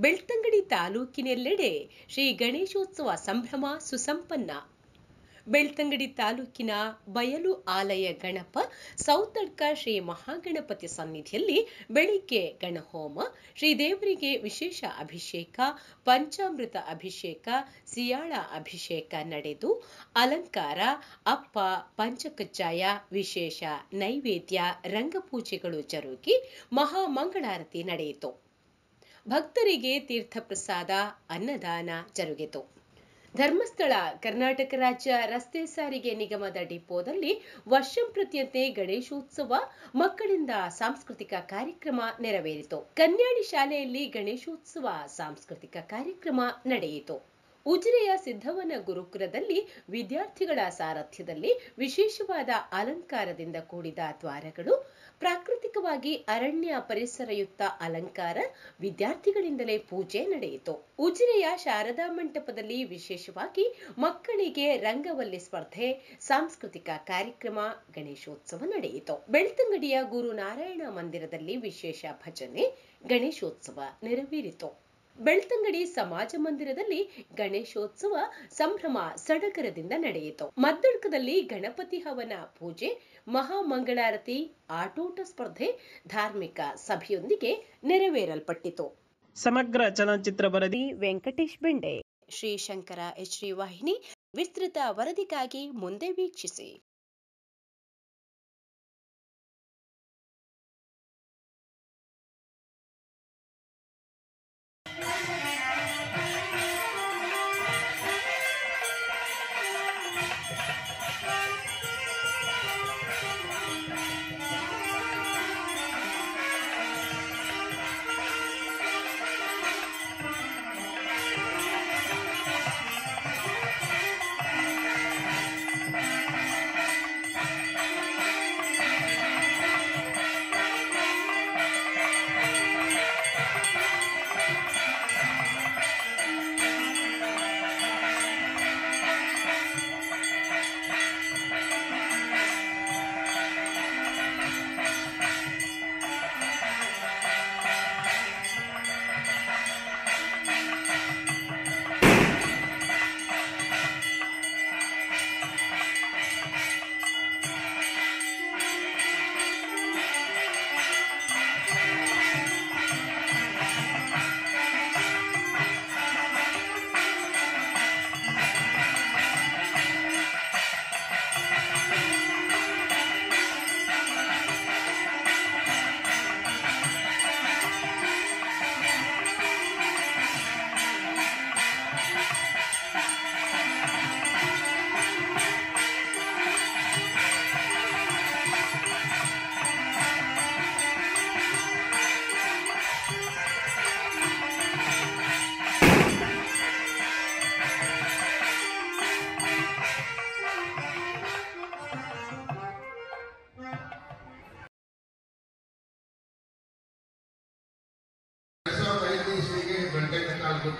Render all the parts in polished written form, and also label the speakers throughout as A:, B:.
A: ಬೆಳ್ತಂಗಡಿ ತಾಲೂಕಿನೆಲ್ಲೆಡೆ ಶ್ರೀ ಗಣೇಶೋತ್ಸವ ಸಂಭ್ರಮ ಸುಸಂಪನ್ನ. ಬೆಳ್ತಂಗಡಿ ತಾಲೂಕಿನ ಬಯಲು ಆಲಯ ಗಣಪ ಸೌತಡ್ಕ ಶ್ರೀ ಮಹಾಗಣಪತಿ ಸನ್ನಿಧಿಯಲ್ಲಿ ಬೆಳಿಗ್ಗೆ ಗಣಹೋಮ, ಶ್ರೀದೇವರಿಗೆ ವಿಶೇಷ ಅಭಿಷೇಕ, ಪಂಚಾಮೃತ ಅಭಿಷೇಕ, ಸಿಯಾಳ ಅಭಿಷೇಕ ನಡೆದು ಅಲಂಕಾರ, ಅಪ್ಪ, ಪಂಚಕಜ್ಜಾಯ, ವಿಶೇಷ ನೈವೇದ್ಯ, ರಂಗಪೂಜೆಗಳು ಜರುಗಿ ಮಹಾಮಂಗಳಾರತಿ ನಡೆಯಿತು. ಭಕ್ತರಿಗೆ ತೀರ್ಥಪ್ರಸಾದ, ಅನ್ನದಾನ ಜರುಗಿತು. ಧರ್ಮಸ್ಥಳ ಕರ್ನಾಟಕ ರಾಜ್ಯ ರಸ್ತೆ ಸಾರಿಗೆ ನಿಗಮದ ಡಿಪೋದಲ್ಲಿ ವರ್ಷಂಪ್ರತಿಯಂತೆ ಗಣೇಶೋತ್ಸವ ಮಕ್ಕಳಿಂದ ಸಾಂಸ್ಕೃತಿಕ ಕಾರ್ಯಕ್ರಮ ನೆರವೇರಿತು. ಕನ್ಯಾಡಿ ಶಾಲೆಯಲ್ಲಿ ಗಣೇಶೋತ್ಸವ ಸಾಂಸ್ಕೃತಿಕ ಕಾರ್ಯಕ್ರಮ ನಡೆಯಿತು. ಉಜಿರೆಯ ಸಿದ್ದವನ ಗುರುಕುಲದಲ್ಲಿ ವಿದ್ಯಾರ್ಥಿಗಳ ಸಾರಥ್ಯದಲ್ಲಿ ವಿಶೇಷವಾದ ಅಲಂಕಾರದಿಂದ ಕೂಡಿದ ದ್ವಾರಗಳು, ಪ್ರಾಕೃತಿಕವಾಗಿ ಅರಣ್ಯ ಪರಿಸರಯುಕ್ತ ಅಲಂಕಾರ, ವಿದ್ಯಾರ್ಥಿಗಳಿಂದಲೇ ಪೂಜೆ ನಡೆಯಿತು. ಉಜಿರೆಯ ಶಾರದಾ ಮಂಟಪದಲ್ಲಿ ವಿಶೇಷವಾಗಿ ಮಕ್ಕಳಿಗೆ ರಂಗವಲ್ಲಿ ಸ್ಪರ್ಧೆ, ಸಾಂಸ್ಕೃತಿಕ ಕಾರ್ಯಕ್ರಮ, ಗಣೇಶೋತ್ಸವ ನಡೆಯಿತು. ಬೆಳ್ತಂಗಡಿಯ ಗುರುನಾರಾಯಣ ಮಂದಿರದಲ್ಲಿ ವಿಶೇಷ ಭಜನೆ, ಗಣೇಶೋತ್ಸವ ನೆರವೇರಿತು. ಬೆಳ್ತಂಗಡಿ ಸಮಾಜ ಮಂದಿರದಲ್ಲಿ ಗಣೇಶೋತ್ಸವ ಸಂಭ್ರಮ ಸಡಗರದಿಂದ ನಡೆಯಿತು. ಮದ್ದಡ್ಕದಲ್ಲಿ ಗಣಪತಿ ಹವನ ಪೂಜೆ, ಮಹಾಮಂಗಳಾರತಿ, ಆಟೋಟ ಸ್ಪರ್ಧೆ, ಧಾರ್ಮಿಕ ಸಭೆಯೊಂದಿಗೆ ನೆರವೇರಲ್ಪಟ್ಟಿತು.
B: ಸಮಗ್ರ ಚಲನಚಿತ್ರ ವರದಿ
A: ವೆಂಕಟೇಶ್ ಬೆಂಡೆ. ಶ್ರೀಶಂಕರ HD ವಾಹಿನಿ ವಿಸ್ತೃತ ವರದಿಗಾಗಿ ಮುಂದೆ ವೀಕ್ಷಿಸಿ.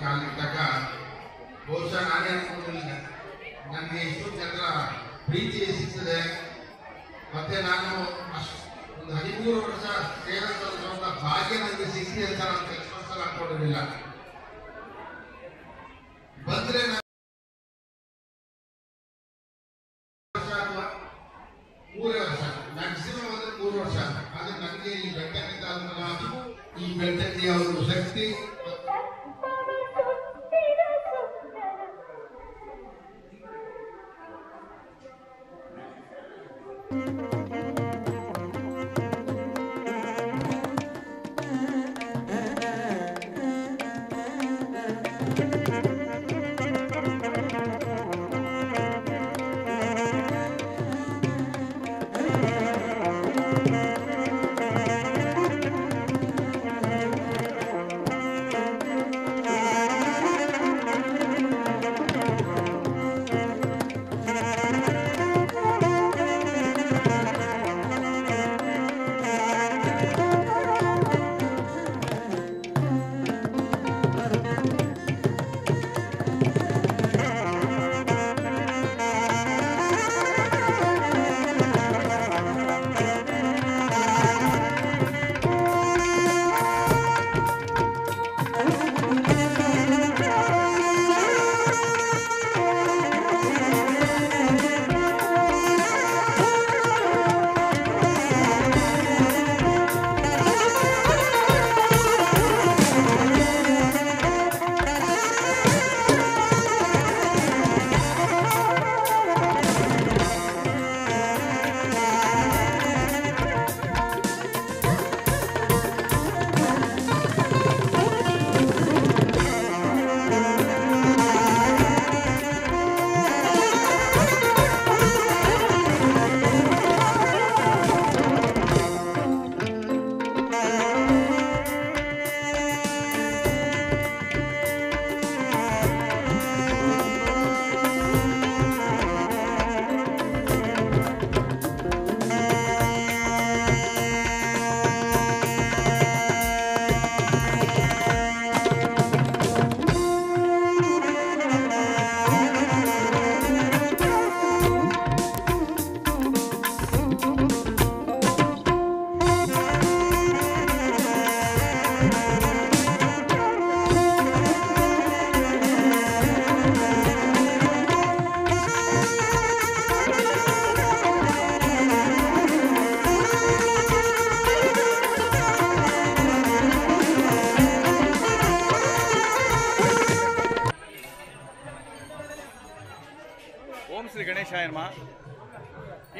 C: ಕಾಲಿದ್ದಾಗ ಬಹುಶಃ ನಾನೇ ಅನ್ಕೊಂಡಿಲ್ಲ ನನಗೆ ಇಷ್ಟು ಜನರ ಪ್ರೀತಿ ಸಿಗ್ತದೆ. ಮತ್ತೆ ನಾನು ಒಂದು 13 ವರ್ಷ ಸೇವೆ ಸಲ್ಲಿಸುವಂತ ಭಾಗ್ಯ ನನಗೆ ಸಿಗ್ತಿ ಅಂತ ನಾನು ಕೆಲಸ ಅನ್ಕೊಂಡಿರಲಿಲ್ಲ. ಬಂದ್ರೆ 3 ವರ್ಷ ಮ್ಯಾಕ್ಸಿಮಮ್ ಅಂದ್ರೆ 3 ವರ್ಷ. ಆದ್ರೆ ನನಗೆ ಈ ಬೆಟ್ಟಕ್ಕೆ ಈ ಬೆಟ್ಟಕ್ಕೆ ಒಂದು ಶಕ್ತಿ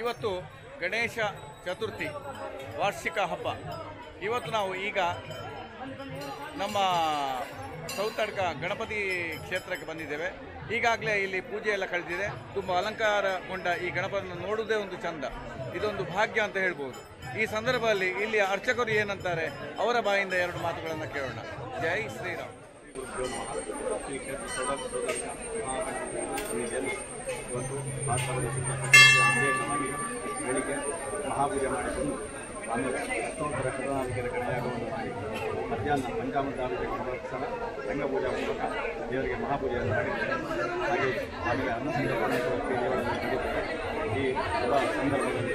D: ಇವತ್ತು ಗಣೇಶ ಚತುರ್ಥಿ ವಾರ್ಷಿಕ ಹಬ್ಬ. ಇವತ್ತು ನಾವು ಈಗ ನಮ್ಮ ಸೌತಡ್ಕ ಗಣಪತಿ ಕ್ಷೇತ್ರಕ್ಕೆ ಬಂದಿದ್ದೇವೆ. ಈಗಾಗಲೇ ಇಲ್ಲಿ ಪೂಜೆ ಎಲ್ಲ ಕಳೆದಿದೆ. ತುಂಬ ಅಲಂಕಾರಗೊಂಡ ಈ ಗಣಪತಿಯನ್ನು ನೋಡುವುದೇ ಒಂದು ಚಂದ, ಇದೊಂದು ಭಾಗ್ಯ ಅಂತ ಹೇಳ್ಬೋದು. ಈ ಸಂದರ್ಭದಲ್ಲಿ ಇಲ್ಲಿ ಅರ್ಚಕರು ಏನಂತಾರೆ ಅವರ ಬಾಯಿಂದ ಎರಡು ಮಾತುಗಳನ್ನು ಕೇಳೋಣ. ಜೈ ಶ್ರೀರಾಮ್.
E: ಇವತ್ತು ಬೆಳಿಗ್ಗೆ ಮಹಾಪೂಜೆ ಮಾಡಿಕೊಂಡು ಆಮೇಲೆ ಅಷ್ಟೋತ್ತರ ಕರುಣಾಧಿಕಾರಿ ಗಣಯಾಗವನ್ನು ಮಾಡಿ ಮಧ್ಯಾಹ್ನ ಪಂಚಾಮೃತಾಭಿಷೇಕ ಸಲ ರಂಗಪೂಜಾ ಮೂಲಕ ದೇವರಿಗೆ ಮಹಾಪೂಜೆಯನ್ನು ಮಾಡಿದ್ದಾರೆ. ಹಾಗೆ ಆಮೇಲೆ ಅನ್ನಸಂತರ್ಪಣೆ ದೇವರನ್ನು ನಡೀತಾರೆ. ಈ ಎಲ್ಲ ಸಂದರ್ಭದಲ್ಲಿ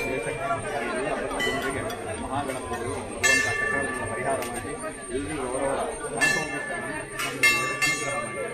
E: ದೇಶಕ್ಕೆ ಹಾಗೆ ಎಲ್ಲ ಭಕ್ತರಿಗೆ ಮಹಾಗಣಪತಿಗಳು ಬರುವಂಥ ಕಷ್ಟಗಳನ್ನು ಪರಿಹಾರ ಮಾಡಿ ಎಲ್ಲರಿಗೂ ಅವರವರ ಮನಸ್ಸೋಗಿರ್ತಾರೆ ಅನುಗ್ರಹ ಮಾಡಿ.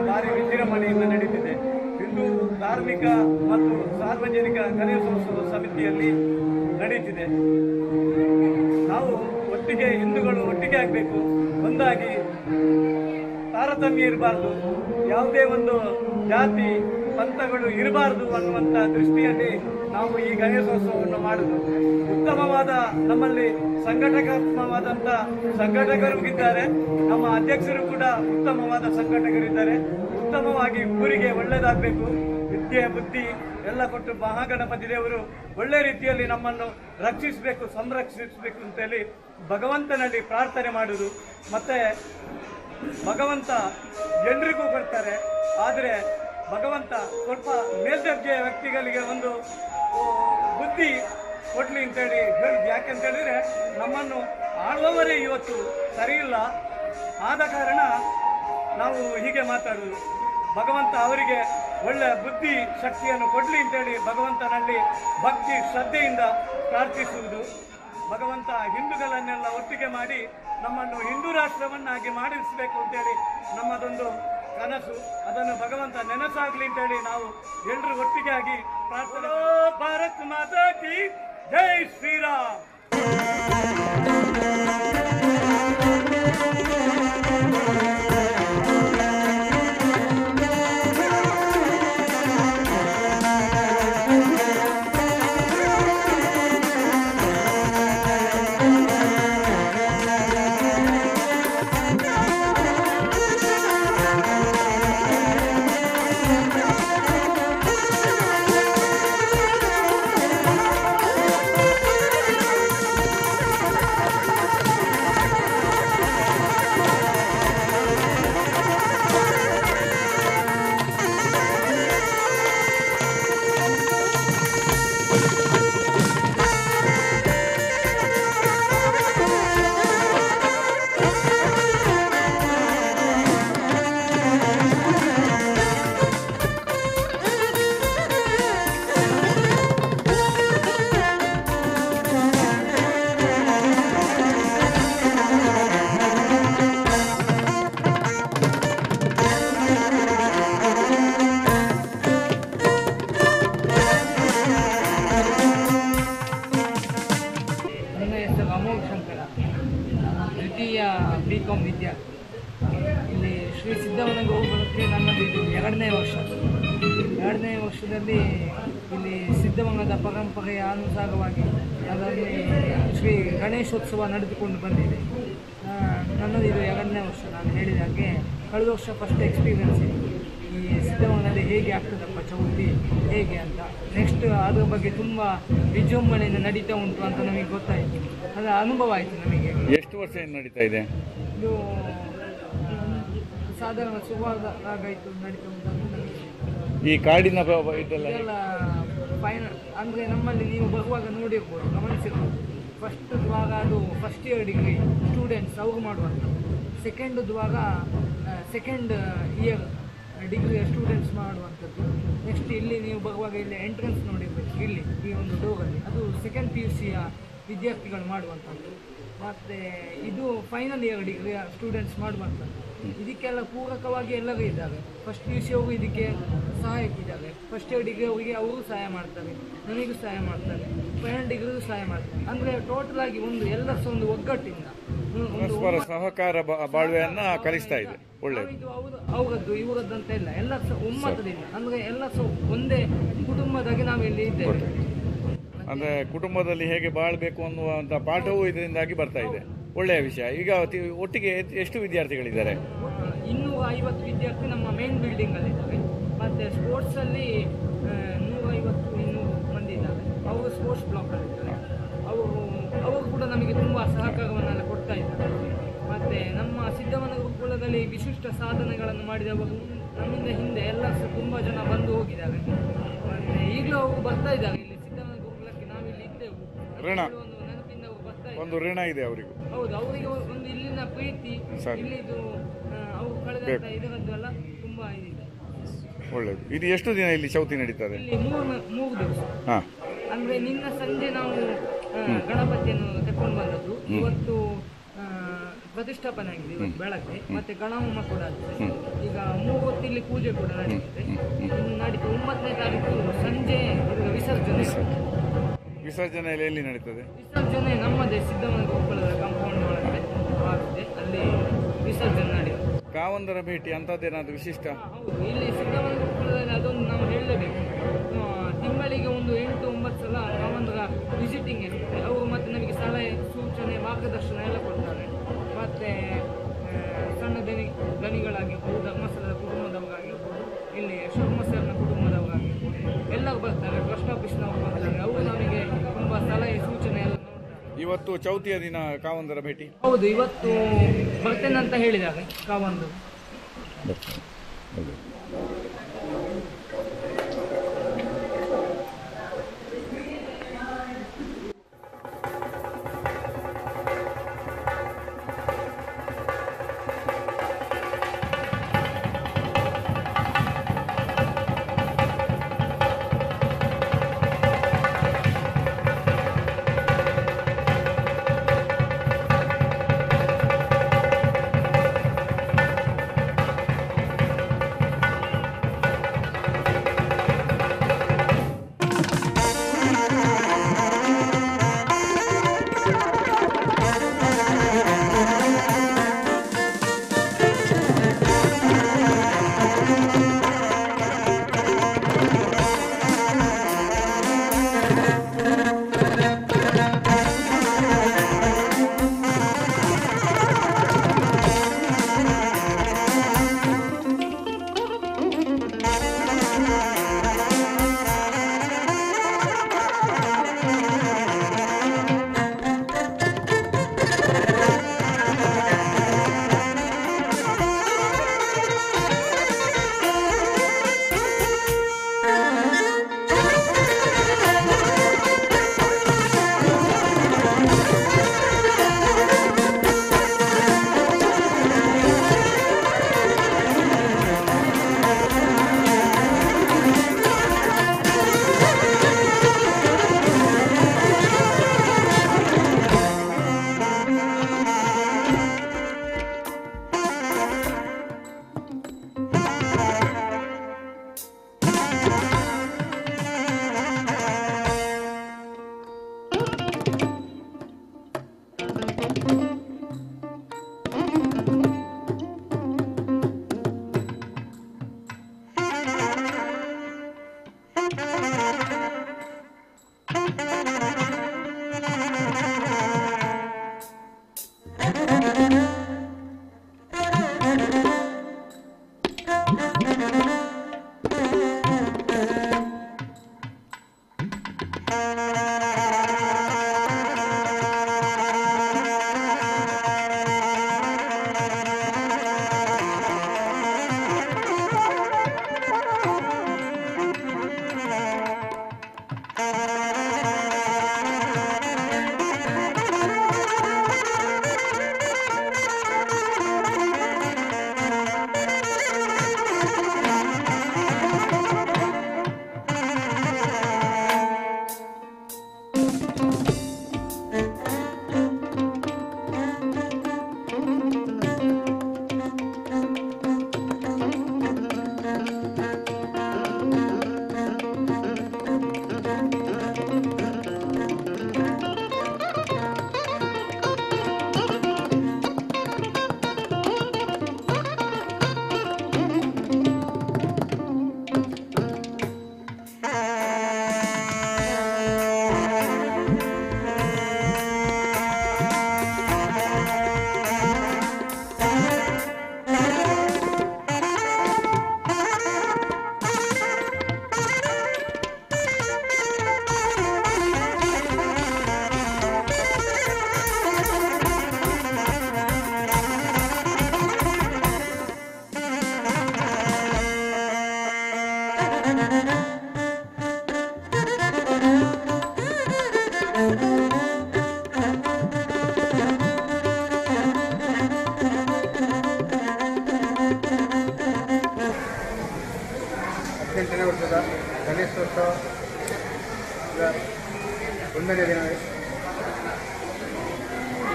F: ಭಾರಿ ವಿಜೃಂಭಣೆಯಿಂದ ನಡೆದಿದೆ. ಹಿಂದೂ ಧಾರ್ಮಿಕ ಮತ್ತು ಸಾರ್ವಜನಿಕ ಗಣೇಶೋತ್ಸವ ಸಮಿತಿಯಲ್ಲಿ ನಡೀತಿದೆ. ನಾವು ಒಟ್ಟಿಗೆ ಹಿಂದೂಗಳು ಒಟ್ಟಿಗೆ ಆಗಬೇಕು, ಒಂದಾಗಿ ತಾರತಮ್ಯ ಇರಬಾರ್ದು, ಯಾವುದೇ ಒಂದು ಜಾತಿ ಪಂಥಗಳು ಇರಬಾರ್ದು ಅನ್ನುವಂಥ ದೃಷ್ಟಿಯಲ್ಲಿ ನಾವು ಈ ಗಣೇಶೋತ್ಸವವನ್ನು ಮಾಡುವುದು. ಉತ್ತಮವಾದ ನಮ್ಮಲ್ಲಿ ಸಂಘಟನಾತ್ಮಕವಾದಂಥ ಸಂಘಟಕರು ಇದ್ದಾರೆ, ನಮ್ಮ ಅಧ್ಯಕ್ಷರು ಕೂಡ ಉತ್ತಮವಾದ ಸಂಘಟಕರಿದ್ದಾರೆ. ಉತ್ತಮವಾಗಿ ಊರಿಗೆ ಒಳ್ಳೆಯದಾಗಬೇಕು, ವಿದ್ಯೆ ಬುದ್ಧಿ ಎಲ್ಲ ಕೊಟ್ಟು ಮಹಾಗಣಪತಿ ದೇವರು ಒಳ್ಳೆ ರೀತಿಯಲ್ಲಿ ನಮ್ಮನ್ನು ರಕ್ಷಿಸಬೇಕು, ಸಂರಕ್ಷಿಸಬೇಕು ಅಂತೇಳಿ ಭಗವಂತನಲ್ಲಿ ಪ್ರಾರ್ಥನೆ ಮಾಡುವುದು. ಮತ್ತು ಭಗವಂತ ಎಲ್ರಿಗೂ ಕೊಡ್ತಾರೆ, ಆದರೆ ಭಗವಂತ ಸ್ವಲ್ಪ ಮೇಲ್ದರ್ಜೆಯ ವ್ಯಕ್ತಿಗಳಿಗೆ ಒಂದು ಬುದ್ಧಿ ಕೊಡಲಿ ಅಂತೇಳಿ ಹೇಳುದು. ಯಾಕೆಂತೇಳಿದರೆ ನಮ್ಮನ್ನು ಆಳುವವರೇ ಇವತ್ತು ಸರಿಯಿಲ್ಲ, ಆದ ಕಾರಣ ನಾವು ಹೀಗೆ ಮಾತಾಡುವುದು. ಭಗವಂತ ಅವರಿಗೆ ಒಳ್ಳೆಯ ಬುದ್ಧಿ ಶಕ್ತಿಯನ್ನು ಕೊಡಲಿ ಅಂತೇಳಿ ಭಗವಂತನಲ್ಲಿ ಭಕ್ತಿ ಶ್ರದ್ಧೆಯಿಂದ ಪ್ರಾರ್ಥಿಸುವುದು. ಭಗವಂತ ಹಿಂದೂಗಳನ್ನೆಲ್ಲ ಒಟ್ಟಿಗೆ ಮಾಡಿ ನಮ್ಮನ್ನು ಹಿಂದೂ ರಾಷ್ಟ್ರವನ್ನಾಗಿ ಮಾಡಿಸಬೇಕು ಅಂತೇಳಿ ನಮ್ಮದೊಂದು ಕನಸು. ಅದನ್ನು ಭಗವಂತ ನೆನಸಾಗಲಿ ಅಂತೇಳಿ ನಾವು ಎಲ್ಲರೂ ಒಟ್ಟಿಗೆ ಆಗಿ ಪ್ರಾರ್ಥನೆ. ಭಾರತ್ ಮಾತಾ ಕಿ ಜೈ ಶ್ರೀರಾಮ್.
G: B.Com ವಿದ್ಯಾರ್ಥಿ. ಇಲ್ಲಿ ಶ್ರೀ ಸಿದ್ಧವನಗೆ ಹೋಗೋದಕ್ಕೆ ನನ್ನದು ಇದು ಎರಡನೇ ವರ್ಷದಲ್ಲಿ ಇಲ್ಲಿ ಸಿದ್ಧವನದ ಪರಂಪರೆಯ ಅನುಸಾರವಾಗಿ ಅದರಲ್ಲಿ ಶ್ರೀ ಗಣೇಶೋತ್ಸವ ನಡೆದುಕೊಂಡು ಬಂದಿದೆ. ನನ್ನದು ಇದು ಎರಡನೇ ವರ್ಷ. ನಾನು ಹೇಳಿದ ಹಾಗೆ ಕಳೆದ ವರ್ಷ ಫಸ್ಟ್ ಎಕ್ಸ್ಪೀರಿಯನ್ಸ್ ಇದೆ ಈ ಸಿದ್ಧವನದಲ್ಲಿ ಹೇಗೆ ಆಗ್ತದಪ್ಪ ಚೌತಿ ಹೇಗೆ ಅಂತ. ನೆಕ್ಸ್ಟ್ ಅದ್ರ ಬಗ್ಗೆ ತುಂಬ ವಿಜೃಂಭಣೆಯಿಂದ ನಡೀತಾ ಉಂಟು ಅಂತ ನಮಗೆ ಗೊತ್ತಾಯಿತು, ಅದರ ಅನುಭವ ಆಯಿತು ನಮಗೆ.
D: ಎಷ್ಟು ವರ್ಷ ನಡೀತಾ ಇದೆ
G: ಇದು? ಸಾಧಾರಣ ಸುಮಾರಾಗಾಯಿತು ನಡೀತಾ ಉಂಟು ನಮಗೆ.
D: ಈ ಕಾಡಿನ ಇದೆಲ್ಲ
G: ಫೈನಲ್ ಅಂದರೆ ನಮ್ಮಲ್ಲಿ ನೀವು ಬರುವಾಗ ನೋಡಿರ್ಬೋದು, ಗಮನಿಸಿರ್ಬೋದು. ಫಸ್ಟ್ ದ್ವಾರ ಅದು ಫಸ್ಟ್ ಇಯರ್ ಡಿಗ್ರಿ ಸ್ಟೂಡೆಂಟ್ಸ್ ಅವರು ಮಾಡುವಂಥದ್ದು. ಸೆಕೆಂಡ್ ದ್ವಾರ ಸೆಕೆಂಡ್ ಇಯರ್ ಡಿಗ್ರಿಯ ಸ್ಟೂಡೆಂಟ್ಸ್ ಮಾಡುವಂಥದ್ದು. ನೆಕ್ಸ್ಟ್ ಇಲ್ಲಿ ನೀವು ಬರುವಾಗ ಇಲ್ಲಿ ಎಂಟ್ರೆನ್ಸ್ ನೋಡಿರ್ಬೇಕು, ಇಲ್ಲಿ ಈ ಒಂದು ಡೋರಲ್ಲಿ ಅದು ಸೆಕೆಂಡ್ PUC ವಿದ್ಯಾರ್ಥಿಗಳು ಮಾಡುವಂಥದ್ದು. ಮತ್ತು ಇದು ಫೈನಲ್ ಇಯರ್ ಡಿಗ್ರಿಯ ಸ್ಟೂಡೆಂಟ್ಸ್ ಮಾಡುವಂಥದ್ದು. ಇದಕ್ಕೆಲ್ಲ ಪೂರಕವಾಗಿ ಎಲ್ಲರೂ ಇದ್ದಾರೆ. ಫಸ್ಟ್ PUC ಅವರು ಇದಕ್ಕೆ ಸಹಾಯಕ್ಕಿದ್ದಾರೆ. ಫಸ್ಟ್ ಇಯರ್ ಡಿಗ್ರಿ ಅವರಿಗೆ ಅವರು ಸಹಾಯ ಮಾಡ್ತಾರೆ, ನನಗೂ ಸಹಾಯ ಮಾಡ್ತಾರೆ, ಫೈನಲ್ ಡಿಗ್ರಿಗೂ ಸಹಾಯ ಮಾಡ್ತಾರೆ. ಅಂದರೆ ಟೋಟಲ್ ಆಗಿ ಒಂದು ಎಲ್ಲ ಒಂದು ಒಗ್ಗಟ್ಟಿಂದ
D: ಪರಸ್ಪರ ಸಹಕಾರ ಬಾಳ್ವೆಯನ್ನ ಕಲಿಸ್ತಾ ಇದೆ. ಒಳ್ಳೆಯದು.
G: ಇದು ಅವರದ್ದು ಇವರದ್ದು ಅಂತ ಇಲ್ಲ, ಎಲ್ಲ ಒಮ್ಮತದಿಂದ, ಅಂದರೆ ಎಲ್ಲ ಒಂದೇ ಕುಟುಂಬದಾಗಿ ನಾವಿಲ್ಲಿ ಇದ್ದೇವೆ.
D: ಅಂದರೆ ಕುಟುಂಬದಲ್ಲಿ ಹೇಗೆ ಬಾಳ್ಬೇಕು ಅನ್ನುವಂಥ ಪಾಠವೂ ಇದರಿಂದಾಗಿ ಬರ್ತಾ ಇದೆ. ಒಳ್ಳೆಯ ವಿಷಯ. ಈಗ ಒಟ್ಟಿಗೆ ಎಷ್ಟು ವಿದ್ಯಾರ್ಥಿಗಳಿದ್ದಾರೆ?
G: 250 ವಿದ್ಯಾರ್ಥಿ ನಮ್ಮ ಮೇನ್ ಬಿಲ್ಡಿಂಗಲ್ಲಿದ್ದಾರೆ. ಮತ್ತು ಸ್ಪೋರ್ಟ್ಸಲ್ಲಿ 150-200 ಮಂದಿ ಇದ್ದಾರೆ. ಅವರು ಸ್ಪೋರ್ಟ್ಸ್ ಬ್ಲಾಕಲ್ಲಿದ್ದಾರೆ. ಅವರು ಕೂಡ ನಮಗೆ ತುಂಬ ಸಹಕಾರವನ್ನೆಲ್ಲ ಕೊಡ್ತಾ ಇದ್ದಾರೆ. ಮತ್ತು ನಮ್ಮ ಸಿದ್ಧವನ ಗುರುಕುಲದಲ್ಲಿ ವಿಶಿಷ್ಟ ಸಾಧನೆಗಳನ್ನು ಮಾಡಿದವರು ನಮ್ಮಿಂದ ಹಿಂದೆ ಎಲ್ಲ ತುಂಬ ಜನ ಬಂದು ಹೋಗಿದ್ದಾರೆ. ಮತ್ತು ಈಗಲೂ ಅವರು ಬರ್ತಾ ಇದ್ದಾರೆ. ಇಲ್ಲಿ ಸಿದ್ಧವನ ಗುರುಕುಲಕ್ಕೆ ನಾವಿಲ್ಲಿ ಇದ್ದೆವು, ಒಂದು ನೆನಪಿಂದ ಅವರು ಬರ್ತಾ ಇದ್ದಾರೆ.
D: ಒಂದು ಋಣ ಇದೆ ಅವರಿಗೂ.
G: ಹೌದು, ಅವರಿಗೆ ಒಂದು ಇಲ್ಲಿನ ಪ್ರೀತಿ, ಇಲ್ಲಿದು ಅವರು ಕಳೆದಂಥ ಇದರದ್ದು ಎಲ್ಲ ತುಂಬ ಇದಿದೆ.
D: ಒಳ್ಳೆಯದು. ಇದು ಎಷ್ಟು ದಿನ ಇಲ್ಲಿ ಚೌತಿ ನಡೀತದೆ?
G: ಇಲ್ಲಿ ಮೂರು ದಿವಸ. ಅಂದರೆ ನಿನ್ನ ಸಂಜೆ ನಾವು ಗಣಪತಿಯನ್ನು ತಕೊಂಡು ಬಂದದ್ದು. ಇವತ್ತು ಪ್ರತಿಷ್ಠಾಪನೆ ಆಗಿದೆ, ಇವತ್ತು ಬೆಳಗ್ಗೆ. ಮತ್ತೆ ಗಣಹೋಮ ಕೂಡ ಆಗಿದೆ. ಈಗ 3 ಹೊತ್ತು ಇಲ್ಲಿ ಪೂಜೆ ಕೂಡ ನಡೀತದೆ. ಇನ್ನು ನಾಡಿದ್ದು 9ನೇ ತಾರೀಕು ಸಂಜೆ ವಿಸರ್ಜನೆ.
D: ವಿಸರ್ಜನೆ ಎಲ್ಲಿ ನಡೀತದೆ?
G: ವಿಸರ್ಜನೆ ನಮ್ಮದೇ ಸಿದ್ದಮ್ಮನ ಗೋಕುಲದ ಕಾಂಪೌಂಡ್ ಒಳಗಡೆ ಆಗುತ್ತೆ, ಅಲ್ಲಿ ವಿಸರ್ಜನೆ ನಡೆಯುತ್ತೆ.
D: ಕಾವಂದರ ಭೇಟಿ ಅಂಥದ್ದೇನಾದರೂ ವಿಶಿಷ್ಟ?
G: ಹೌದು, ಇಲ್ಲಿ ಸಿದ್ದಮ್ಮನ ಗೋಕುಲದಲ್ಲಿ ಅದೊಂದು ನಾವು ಹೇಳಲೇಬೇಕು. ತಿಂಗಳಿಗೆ ಒಂದು 8-9 ಸಲ ಕಾವಂದರ ವಿಸಿಟಿಂಗ್ ಇರುತ್ತೆ. ಅವರು ಮತ್ತು ನಮಗೆ ಸಲಹೆ ಸೂಚನೆ ಮಾರ್ಗದರ್ಶನ ಎಲ್ಲ ಕೊಡ್ತಾರೆ. ಮತ್ತು ಸಣ್ಣ ದನಿಗಳಾಗಿರ್ಬೋದು, ಧರ್ಮಸ್ಥಳದ ಕುಟುಂಬದವರಾಗಿರ್ಬೋದು, ಇಲ್ಲಿ ಶರ್ಮಸರ್ನ ಕುಟುಂಬದವರಾಗಿರ್ಬೋದು, ಎಲ್ಲರೂ ಬರ್ತಾರೆ. ಟ್ರಸ್ಟ್ ಆಫೀಸ್ನವರು ಬರ್ತಾರೆ. ಅವರು ನಮಗೆ ತುಂಬ ಸಲಹೆ ಸೂಚನೆ ಎಲ್ಲ ನೋಡ್ತಾರೆ.
D: ಇವತ್ತು ಚೌತಿಯ ದಿನ ಕಾವಂದರ ಭೇಟಿ?
G: ಹೌದು, ಇವತ್ತು ಬರ್ತೇನೆ ಅಂತ ಹೇಳಿದ್ದಾರೆ ಕಾವಂದರು.
H: ಗಣೇಶೋತ್ಸವ ಒಂದನೇ ದಿನ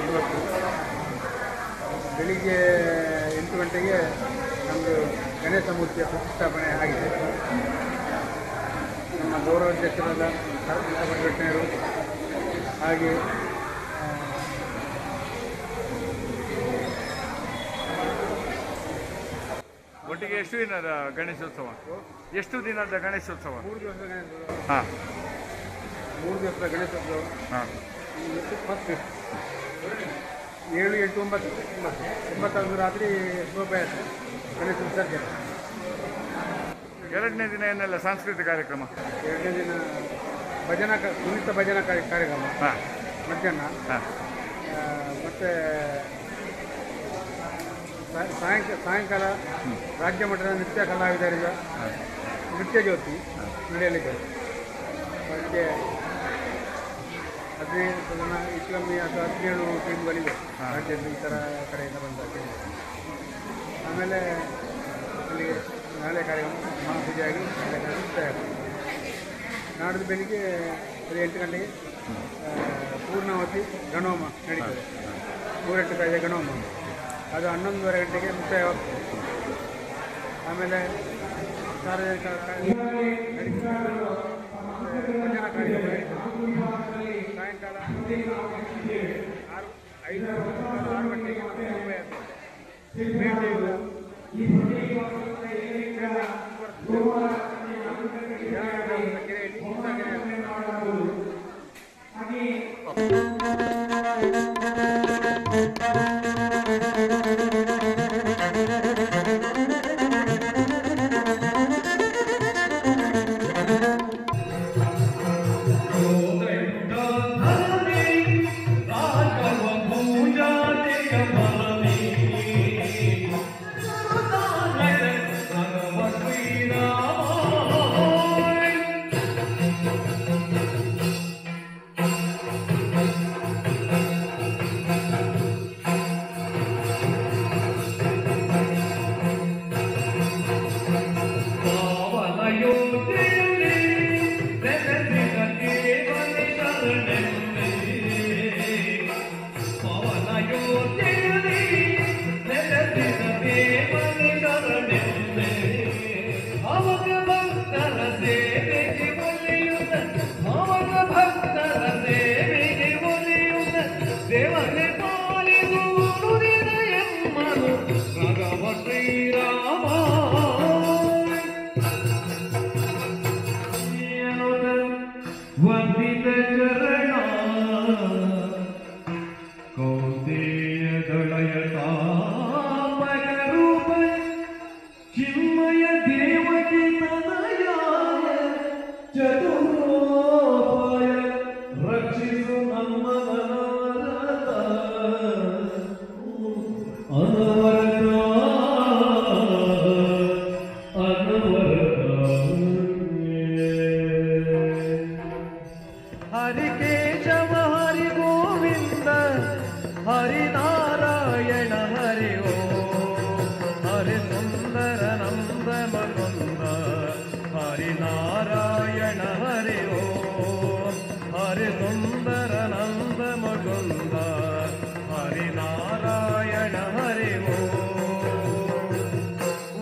H: ಇವತ್ತು ಬೆಳಿಗ್ಗೆ 8 ಗಂಟೆಗೆ ನಮ್ಮದು ಗಣೇಶ ಮೂರ್ತಿಯ ಪ್ರತಿಷ್ಠಾಪನೆ ಆಗಿದೆ. ನಮ್ಮ ಗೌರವಾಧ್ಯಕ್ಷರಾದ ಸರಸ್ವತಿ ಭಟ್ರು ಹಾಗೆ
F: ಒಟ್ಟಿಗೆ ಎಷ್ಟು ದಿನದ ಗಣೇಶೋತ್ಸವ? ಎಷ್ಟು ದಿನದ ಗಣೇಶೋತ್ಸವ?
H: 3 ದಿವಸದ ಗಣೇಶೋತ್ಸವ.
F: ಹಾಂ,
H: 3 ದಿವಸದ ಗಣೇಶೋತ್ಸವ.
F: ಹಾಂ.
H: ಫಸ್ಟ್ 7, 8, 9, 9 ರಾತ್ರಿ ಶೋಭಾಯಾತ್ರೆ ಗಣೇಶ ವಿಸರ್ಜನೆ.
F: 2ನೇ ದಿನ ಏನೆಲ್ಲ ಸಾಂಸ್ಕೃತಿಕ ಕಾರ್ಯಕ್ರಮ?
H: 2ನೇ ದಿನ ಕುಣಿತ ಭಜನಾ ಕಾರ್ಯಕ್ರಮ
F: ಹಾಂ,
H: ಮಧ್ಯಾಹ್ನ.
F: ಹಾಂ.
H: ಮತ್ತು ಸಾಯಂಕಾಲ ರಾಜ್ಯ ಮಟ್ಟದ ನೃತ್ಯ ಕಲಾವಿದರಿಂದ ನೃತ್ಯ ಜ್ಯೋತಿ ನಡೆಯಲಿದೆ. ಅದಕ್ಕೆ 15 ಜನ ಹೆಚ್ಚು ಕಮ್ಮಿ ಅಥವಾ 17 ಟೀಮ್ಗಳಿವೆ ರಾಜ್ಯದ ಈ ಥರ ಕಡೆಯಿಂದ ಬಂದ ಟೀಮ್. ಆಮೇಲೆ ಅಲ್ಲಿ ನಾಳೆ ಕಾರ್ಯಕ್ರಮ ಮಹಾಪೂಜೆಯಾಗಿ ನಾಳೆ ಕಾರ್ಯಕ್ರಮ ತಯಾರು. ನಾಡಿದ್ದು ಬೆಳಿಗ್ಗೆ 8 ಗಂಟೆಗೆ ಪೂರ್ಣಾವತಿ ಗಣೋಮ ನಡೀತದೆ. 3-8 ಕಾಯಿದೆ ಗಣೋಮ. ಅದು 11:30 ಗಂಟೆಗೆ ಮುಕ್ತಾಯವಾಗ್ತದೆ. ಆಮೇಲೆ ಸಾರ್ವಜನಿಕ ಭಜನಾ ಕಾರ್ಯಕ್ರಮ ಸಾಯಂಕಾಲ 6 ಗಂಟೆಗೆ ಕೆರೆಯಲ್ಲಿ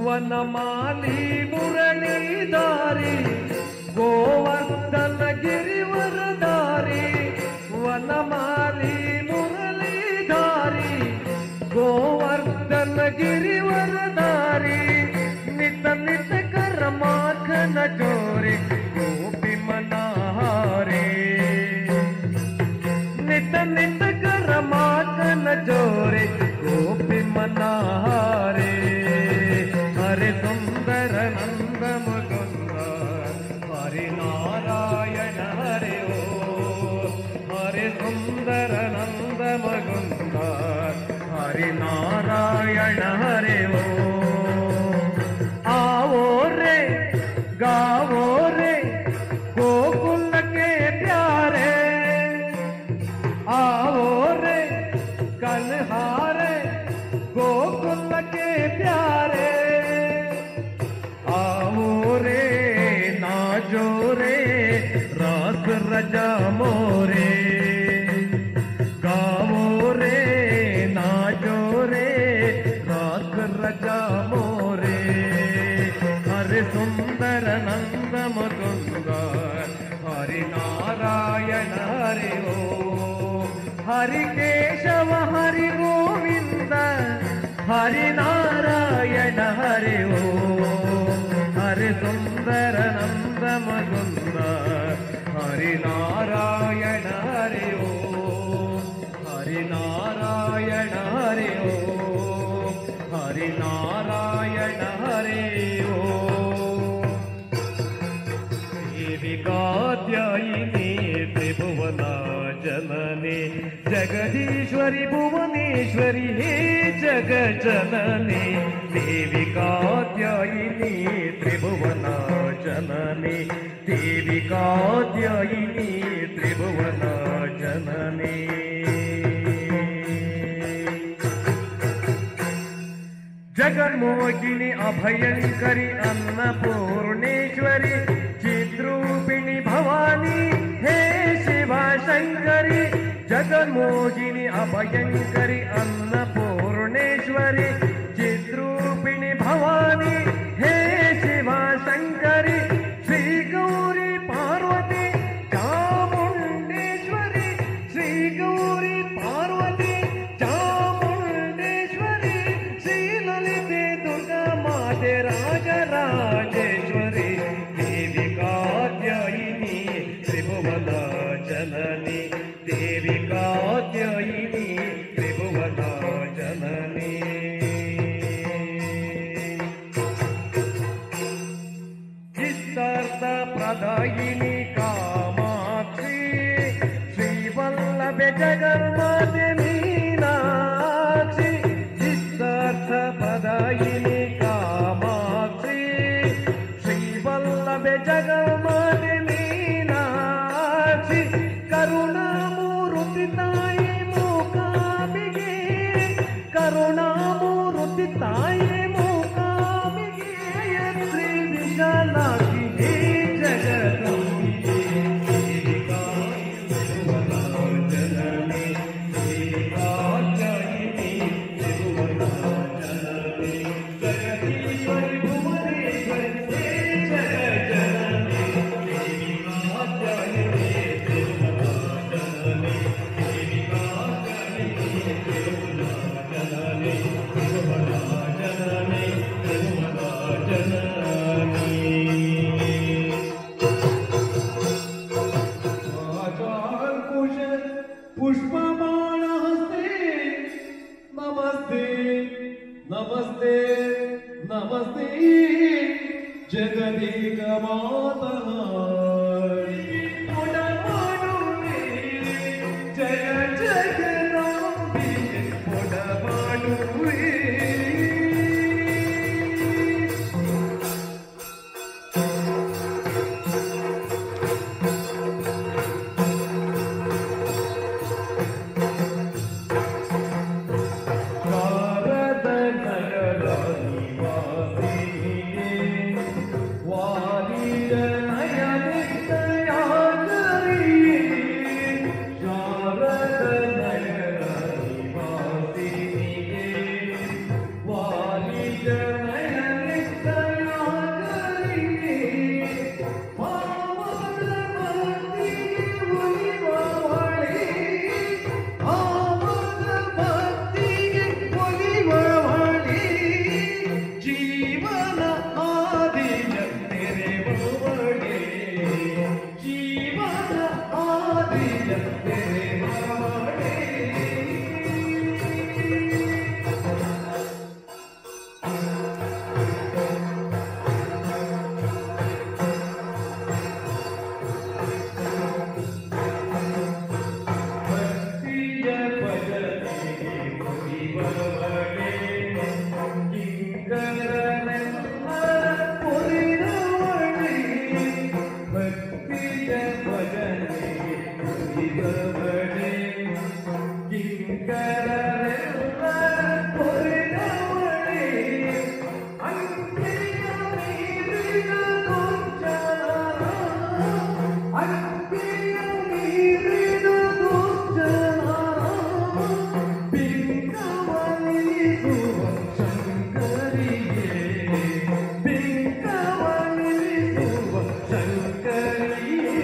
I: ವನಮಾಲಿ ಮುರಳೀಧಾರಿ ಗೋವರ್ಧನ ಗಿರಿವರಧಾರಿ. ವನಮಾಲಿ ಮುರಳೀಧಾರಿ ಗೋವರ್ಧನ ಗಿರಿವರಧಾರಿ. ನಿತ ನಿತ ಕರ ಮಾಖನ ಚೋರಿ ಗೋಪಿ ಮನಹಾರಿ. ನಿತ ನಿತ ಕರ ಮಾಖನ ಚೋರಿ ಗೋಪಿ ಮನಹಾರಿ. ಹರಿ ಸುಂದರ ನಂದ ಮುಕುಂದ ಹರಿ ನಾರಾಯಣ ಹರಿ ಓ. ಹರಿ ಸುಂದರ ನಂದ ಮುಕುಂದ ಹರಿ ನಾರಾಯಣ ಹರಿ ಓ. आओ रे गाओ रे गोकुल के प्यारे. आओ रे कन्हारे गोकुल के प्यारे. आओ रे नाजो रे रास रजा मोरे. गाओ रे नाजो रे रास रजा मोरे. हरे सुंदर नंद मुकुंद हरि नारायण हरि ओ. हरि केशव हरि गोविंद हरि नारायण हरि ओम हरि सुंदर नंद मुकुंद हरि नारायण हरि ओम हरि नारायण हरि ओम हरि नारायण हरि ओम देवी कात्यायिनी त्रिभुवना जननी जगदीश्वरी भुवनेश्वरी हे जगजननी देवी कात्यायिनी त्रिभुवना जननी देवी कात्यायिनी त्रिभुवना जननी जगन्मोहिनी अभयंकरी अन्नपूर्णेश्वरी चिद्रूपिणी भवानी हे शिवा शंकरी जगन्मोहिनी अभयंकरी अन्नपूर्णेश्वरी चिद्रूपिणी भवानी हे शिवा शंकरी श्री गौरी पार्वती चामुंडेश्वरी श्री गौरी पार्वती चामुंडेश्वरी श्री ललिते दुर्गा माते राजराजेश्वरी देवी कात्यायिनी त्रिभुवना जननी देवी कात्यायिनी त्रिभुवना जननी इष्टार्थ प्रदायिनी कामाक्षी श्रीवल्लभे जगन्माते मीनाक्षी इष्टार्थ प्रदायिनी कामाक्षी श्रीवल्लभे जगन्माते मीनाक्षी करुणामूर्ति ताये मूकांबिके करुणामूर्ति ताये मूकांबिके श्री विशालाक्षी हे जगदम्बिके देवी त्रिभुवना जननी देवी कात्यायिनी त्रिभुवना जननी जगदीश्वरी भुवनेश्वरी हे जगजननी देवी कात्यायिनी त्रिभुवना जननी देवी कात्यायिनी त्रिभुवना जननी त्रिभुवना जननी त्रिभुवना जननी आचार्यकुश पुष्पमाणहस्ते नमस्ते नमस्ते नमस्ते जगदेकमाता जय जगदांबिके पोडमाडुवे शारद नगर निवासिनी वारिद नयन दया करी शारद नगर निवासिनी वारिद नयन दया करी पावनमती उलिवावळी पावनमती उलिवावळी जीवन आदिज तेरेवळे जीवन आदिज तेरेवळे भक्तिय भजने मुनिवरवळे किंकरनंदन पुरिरवळे भक्तिय भजने मुनिवरवळे किंकरनंदन पुरिरवळे अंकिय मीरिन गोचरा अंकिय मीरिन गोचरा बिंकवली सुव शंकरिये बिंकवली सुव शंकरिये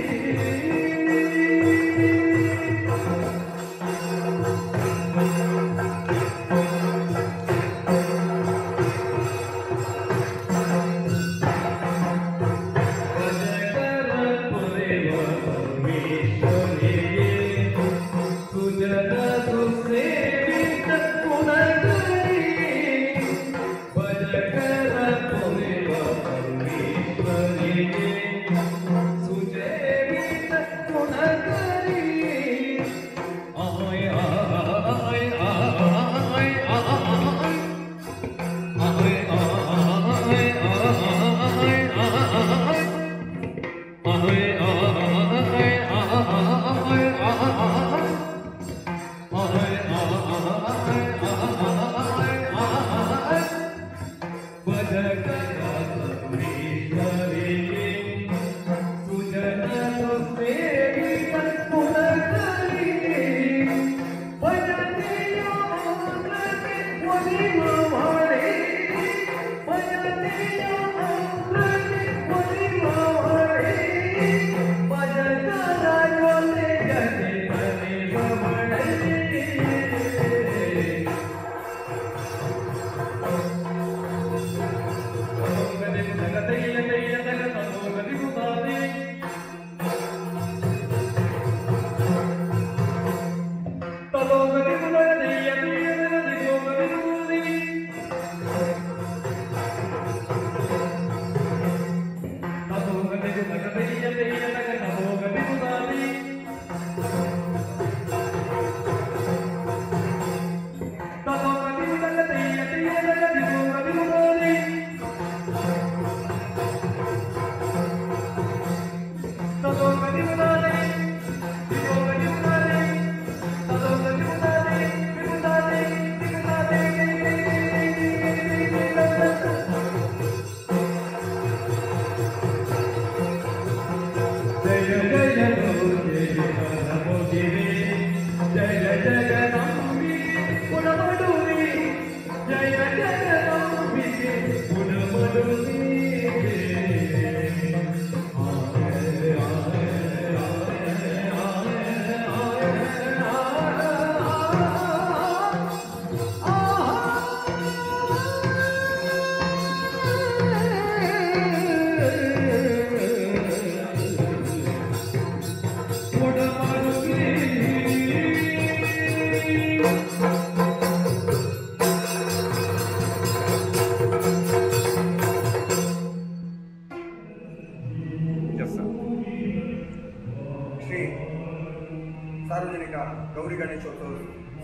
H: ಶ್ರೀ ಸಾರ್ವಜನಿಕ ಗೌರಿ ಗಣೇಶೋತ್ಸವ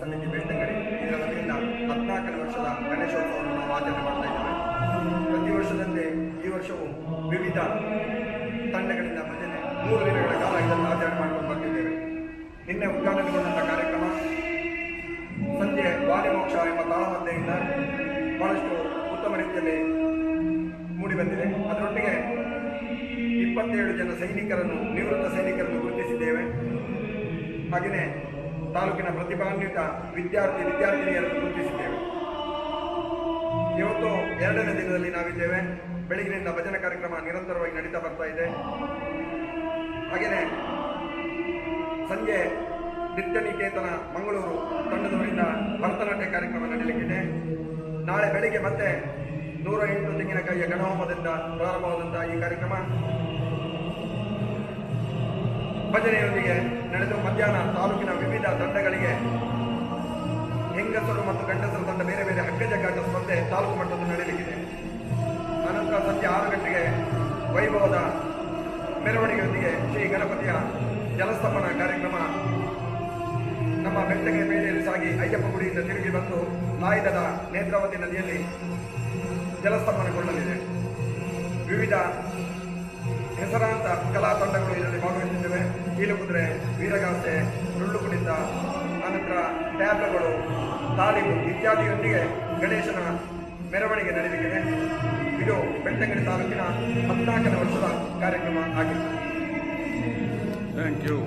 H: ಸಮಿತಿ ಬೆಳ್ತಂಗಡಿ ಇದರ ವತಿಯಿಂದ 14ನೇ ವರ್ಷದ ಗಣೇಶೋತ್ಸವವನ್ನು ನಾವು ಆಚರಣೆ ಮಾಡ್ತಾ ಇದ್ದೇವೆ. ಪ್ರತಿ ವರ್ಷದಂತೆ ಈ ವರ್ಷವೂ ವಿವಿಧ ತಂಡಗಳಿಂದ ಭಜನೆ 3 ದಿನಗಳ ಕಾಲ ಇದನ್ನು ಆಚರಣೆ ಮಾಡಿಕೊಂಡು ಬಂದಿದ್ದೇವೆ. ನಿನ್ನೆ ಉದ್ಘಾಟನೆಗೊಂಡಂಥ ಕಾರ್ಯಕ್ರಮ ಸಂಜೆ ವಾಲಿಮೋಕ್ಷ ಎಂಬ ತಾಳಮದ್ದೆಯಿಂದ ಬಹಳಷ್ಟು ಉತ್ತಮ ರೀತಿಯಲ್ಲಿ ಮೂಡಿಬಂದಿದೆ. ಅದರೊಟ್ಟಿಗೆ 27 ಜನ ಸೈನಿಕರನ್ನು ನಿವೃತ್ತ ಸೈನಿಕರನ್ನು ಗುರುತಿಸಿದ್ದೇವೆ. ಹಾಗೆಯೇ ತಾಲೂಕಿನ ಪ್ರತಿಭಾನ್ವಿತ ವಿದ್ಯಾರ್ಥಿನಿಯರನ್ನು ಗುರುತಿಸಿದ್ದೇವೆ. ಇವತ್ತು 2ನೇ ದಿನದಲ್ಲಿ ನಾವಿದ್ದೇವೆ. ಬೆಳಗಿನಿಂದ ಭಜನೆ ಕಾರ್ಯಕ್ರಮ ನಿರಂತರವಾಗಿ ನಡೀತಾ ಬರ್ತಾ ಇದೆ. ಹಾಗೆಯೇ ಸಂಜೆ ನೃತ್ಯ ನಿಕೇತನ ಮಂಗಳೂರು ತಂಡದವರಿಂದ ಭರತನಾಟ್ಯ ಕಾರ್ಯಕ್ರಮ ನಡೆಯಲಿಕ್ಕಿದೆ. ನಾಳೆ ಬೆಳಿಗ್ಗೆ ಮತ್ತೆ 108 ತೆಂಗಿನಕಾಯಿಯ ಗಣಹೋಮದಿಂದ ಪ್ರಾರಂಭವಾದಂತಹ ಈ ಕಾರ್ಯಕ್ರಮ ಭಜನೆಯೊಂದಿಗೆ ನಡೆದು ಮಧ್ಯಾಹ್ನ ತಾಲೂಕಿನ ವಿವಿಧ ತಂಡಗಳಿಗೆ ಹೆಂಗಸರು ಮತ್ತು ಗಂಡಸರ ತಂಡ ಬೇರೆ ಬೇರೆ ಹಗ್ಗಜಗ್ಗಾಟ ಸ್ಪರ್ಧೆ ತಾಲೂಕು ಮಟ್ಟದಲ್ಲಿ ನಡೆಯಲಿಕ್ಕಿದೆ. ಅನಂತರ ಸಂಜೆ 6 ಗಂಟೆಗೆ ವೈಭವದ ಮೆರವಣಿಗೆಯೊಂದಿಗೆ ಶ್ರೀ ಗಣಪತಿಯ ಜಲಸ್ತಂಭನ ಕಾರ್ಯಕ್ರಮ ನಮ್ಮ ಬೆಳ್ತಂಗಡಿ ಬೇಳೆಯಲ್ಲಿ ಸಾಗಿ ಅಯ್ಯಪ್ಪ ಗುಡಿಯಿಂದ ತಿರುಗಿ ಬಂದು ಲಾಯ್ದದ ನೇತ್ರಾವತಿ ನದಿಯಲ್ಲಿ ಜಲಸ್ತಂಭನಗೊಳ್ಳಲಿದೆ. ವಿವಿಧ ಹೆಸರಾಂತ ಕಲಾ ತಂಡಗಳು ಇದರಲ್ಲಿ ಭಾಗವಹಿಸಿದ್ದೇವೆ. ಕೀಲುಕುದುರೆ, ವೀರಗಾಸೆ, ಡೊಳ್ಳು ಕುಣಿತ, ಅನಂತರ ಟ್ಯಾಬ್ಲಗಳು, ತಾಲೀಮು ಇತ್ಯಾದಿಯೊಂದಿಗೆ ಗಣೇಶನ ಮೆರವಣಿಗೆ ನಡೆಯಲಿದೆ. ಇದು ಬೆಳ್ತಂಗಡಿ ತಾಲೂಕಿನ 14ನೇ ವರ್ಷದ ಕಾರ್ಯಕ್ರಮ ಆಗಿದೆ.
F: Thank you.